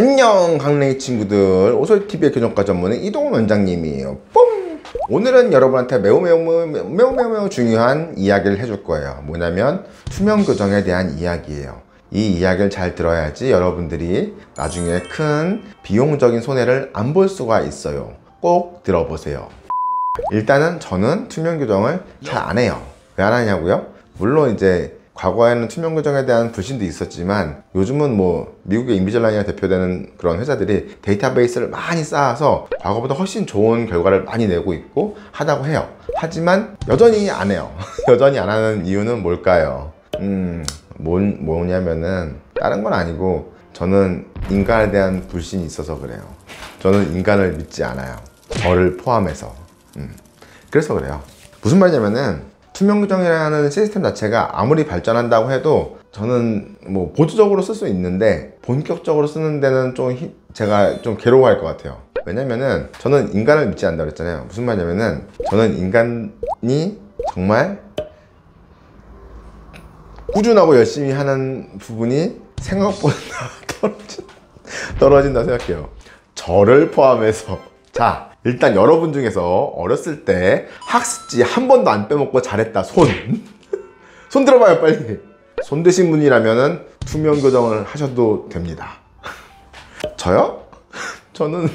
안녕 강냉이 친구들, 오솔TV의 교정과 전문의 이동훈 원장님이에요. 뽕! 오늘은 여러분한테 매우 중요한 이야기를 해줄 거예요. 뭐냐면 투명 교정에 대한 이야기예요. 이 이야기를 잘 들어야지 여러분들이 나중에 큰 비용적인 손해를 안 볼 수가 있어요. 꼭 들어보세요. 일단은 저는 투명 교정을 잘 안 해요. 왜 안 하냐고요? 물론 이제 과거에는 투명 교정에 대한 불신도 있었지만 요즘은 뭐 미국의 인비절라인이 대표되는 그런 회사들이 데이터베이스를 많이 쌓아서 과거보다 훨씬 좋은 결과를 많이 내고 있고 하다고 해요. 하지만 여전히 안 해요. 여전히 안 하는 이유는 뭘까요? 뭐냐면은 다른 건 아니고 저는 인간에 대한 불신이 있어서 그래요. 저는 인간을 믿지 않아요. 저를 포함해서. 그래서 그래요. 무슨 말이냐면은 투명 교정이라는 시스템 자체가 아무리 발전한다고 해도 저는 뭐 보조적으로 쓸 수 있는데 본격적으로 쓰는 데는 제가 좀 괴로워할 것 같아요. 왜냐면은 저는 인간을 믿지 않는다고 그랬잖아요. 무슨 말이냐면은 저는 인간이 정말 꾸준하고 열심히 하는 부분이 생각보다 떨어진다고 생각해요. 저를 포함해서. 자, 일단 여러분 중에서 어렸을 때 학습지 한 번도 안 빼먹고 잘했다. 손 들어봐요 빨리. 손 드신 분이라면은 투명 교정을 하셔도 됩니다. 저요? 저는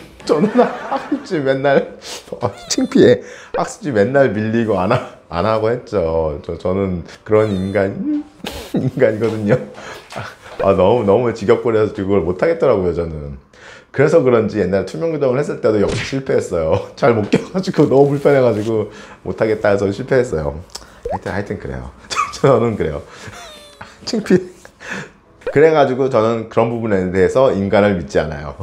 학습지 맨날 창피해. 학습지 맨날 밀리고 안 하고 했죠. 저는 그런 인간이거든요. 너무 지겹거려서 그걸 못 하겠더라고요 저는. 그래서 그런지 옛날에 투명 교정을 했을 때도 역시 실패했어요. 잘 못 껴가지고 너무 불편해가지고 못하겠다 해서 실패했어요. 하여튼 그래요. 저는 그래요. 창피해. 그래가지고 저는 그런 부분에 대해서 인간을 믿지 않아요.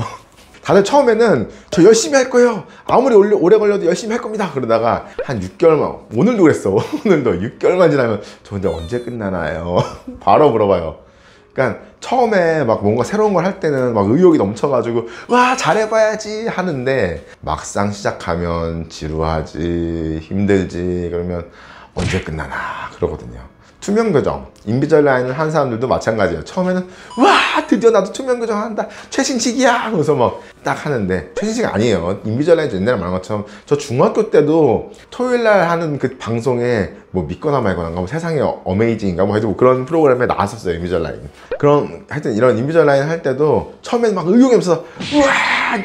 다들 처음에는 저 열심히 할 거예요. 아무리 오래 걸려도 열심히 할 겁니다. 그러다가 한 6개월만, 오늘도 그랬어. 오늘도 6개월만 지나면 저 근데 언제 끝나나요? 바로 물어봐요. 그러니까 처음에 막 뭔가 새로운 걸 할 때는 막 의욕이 넘쳐가지고 와 잘해봐야지 하는데 막상 시작하면 지루하지, 힘들지, 그러면 언제 끝나나 그러거든요. 투명 교정, 인비절라인을 한 사람들도 마찬가지예요. 처음에는 와 드디어 나도 투명 교정 한다, 최신식이야 그래서 막 딱 하는데 최신식 아니에요. 인비절라인 옛날에 말한 것처럼 저 중학교 때도 토요일날 하는 그 방송에 뭐 믿거나 말거나 뭐 세상에 어메이징인가 뭐 해도 그런 프로그램에 나왔었어요. 인비절라인. 그럼 하여튼 이런 인비절라인 할 때도 처음에는 막 의욕이 없어서 우와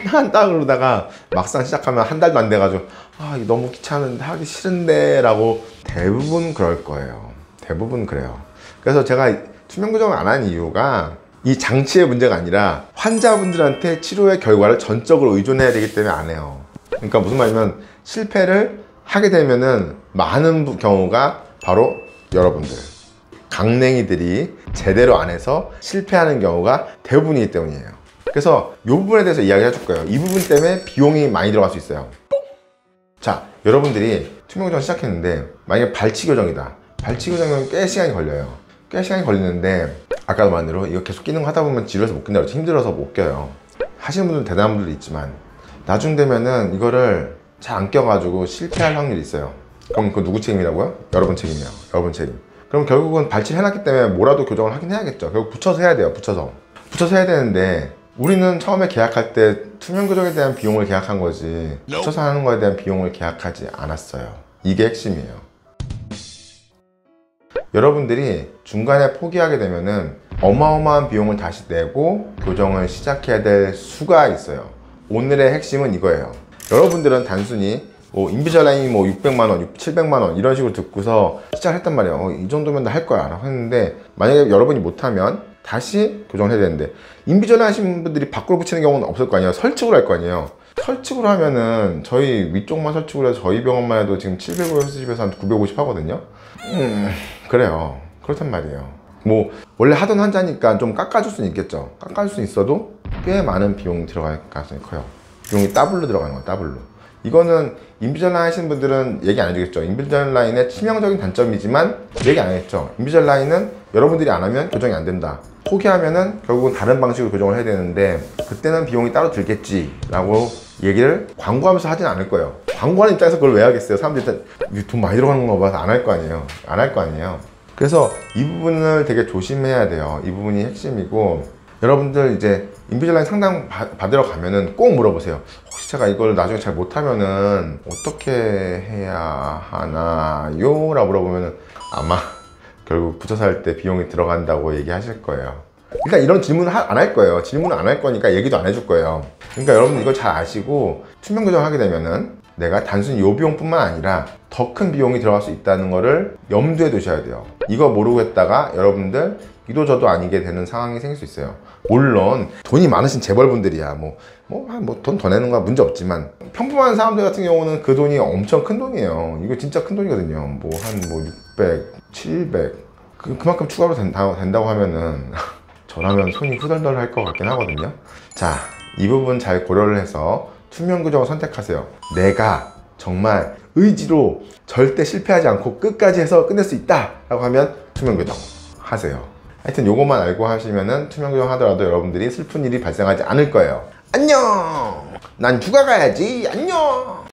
한다 그러다가 막상 시작하면 한 달도 안 돼가지고 아 이거 너무 귀찮은데 하기 싫은데 라고 대부분 그럴 거예요. 대부분 그래요. 그래서 제가 투명 교정을 안 하는 이유가 이 장치의 문제가 아니라 환자분들한테 치료의 결과를 전적으로 의존해야 되기 때문에 안 해요. 그러니까 무슨 말이냐면 실패를 하게 되면은 많은 경우가 바로 여러분들 강냉이들이 제대로 안 해서 실패하는 경우가 대부분이기 때문이에요. 그래서 이 부분에 대해서 이야기를 해줄 거예요. 이 부분 때문에 비용이 많이 들어갈 수 있어요. 자, 여러분들이 투명 교정 시작했는데 만약에 발치 교정이다. 발치 교정은 꽤 시간이 걸려요. 꽤 시간이 걸리는데 아까도 말한 대로 이거 계속 끼는 거 하다 보면 지루해서 못 낀다고 힘들어서 못 껴요. 하시는 분들은 대단한 분들도 있지만 나중 되면은 이거를 잘 안 껴가지고 실패할 확률이 있어요. 그럼 그 누구 책임이라고요? 여러분 책임이에요. 여러분 책임. 그럼 결국은 발치를 해놨기 때문에 뭐라도 교정을 하긴 해야겠죠. 결국 붙여서 해야 돼요. 붙여서 해야 되는데 우리는 처음에 계약할 때 투명 교정에 대한 비용을 계약한 거지 붙여서 하는 거에 대한 비용을 계약하지 않았어요. 이게 핵심이에요. 여러분들이 중간에 포기하게 되면은 어마어마한 비용을 다시 내고 교정을 시작해야 될 수가 있어요. 오늘의 핵심은 이거예요. 여러분들은 단순히 뭐 인비절라인이 뭐 600만원, 700만원 이런 식으로 듣고서 시작을 했단 말이에요. 이 정도면 나 할 거야 라고 했는데 만약에 여러분이 못하면 다시 교정을 해야 되는데 인비절라인 하시는 분들이 밖으로 붙이는 경우는 없을 거 아니에요. 설치구로 할 거 아니에요. 설치구로 하면은 저희 위쪽만 설치구로 해서 저희 병원만 해도 지금 750에서 한 950 하거든요. 그래요. 그렇단 말이에요. 뭐 원래 하던 환자니까 좀 깎아줄 수는 있겠죠. 깎아줄 수는 있어도 꽤 많은 비용이 들어갈 가능성이 커요. 비용이 더블로 들어가는 거예요. 더블로. 이거는 인비절라인 하시는 분들은 얘기 안 해주겠죠. 인비절라인의 치명적인 단점이지만 얘기 안 했죠. 인비절라인은 여러분들이 안 하면 교정이 안 된다. 포기하면은 결국은 다른 방식으로 교정을 해야 되는데 그때는 비용이 따로 들겠지 라고 얘기를 광고하면서 하진 않을 거예요. 광고하는 입장에서 그걸 왜 하겠어요? 사람들이 일단 돈 많이 들어가는 거 봐서 안 할 거 아니에요. 안 할 거 아니에요. 그래서 이 부분을 되게 조심해야 돼요. 이 부분이 핵심이고 여러분들 이제 인비졸라인 상담 받으러 가면은 꼭 물어보세요. 혹시 제가 이걸 나중에 잘 못하면은 어떻게 해야 하나요? 라고 물어보면은 아마 결국 붙여 살 때 비용이 들어간다고 얘기하실 거예요. 일단 이런 질문을 안 할 거예요. 질문을 안 할 거니까 얘기도 안 해줄 거예요. 그러니까 여러분 이걸 잘 아시고 투명 규정을 하게 되면은 내가 단순히 요 비용뿐만 아니라 더 큰 비용이 들어갈 수 있다는 거를 염두에 두셔야 돼요. 이거 모르고 했다가 여러분들 이도저도 아니게 되는 상황이 생길 수 있어요. 물론 돈이 많으신 재벌분들이야 돈 더 내는 건 문제 없지만 평범한 사람들 같은 경우는 그 돈이 엄청 큰 돈이에요. 이거 진짜 큰 돈이거든요. 한 600, 700 그만큼 추가로 된다고 하면은 저라면 손이 후덜덜 할 것 같긴 하거든요. 자, 이 부분 잘 고려를 해서 투명 규정을 선택하세요. 내가 정말 의지로 절대 실패하지 않고 끝까지 해서 끝낼 수 있다 라고 하면 투명 규정 하세요. 하여튼 요것만 알고 하시면은 투명 규정 하더라도 여러분들이 슬픈 일이 발생하지 않을 거예요. 안녕! 난 휴가 가야지. 안녕!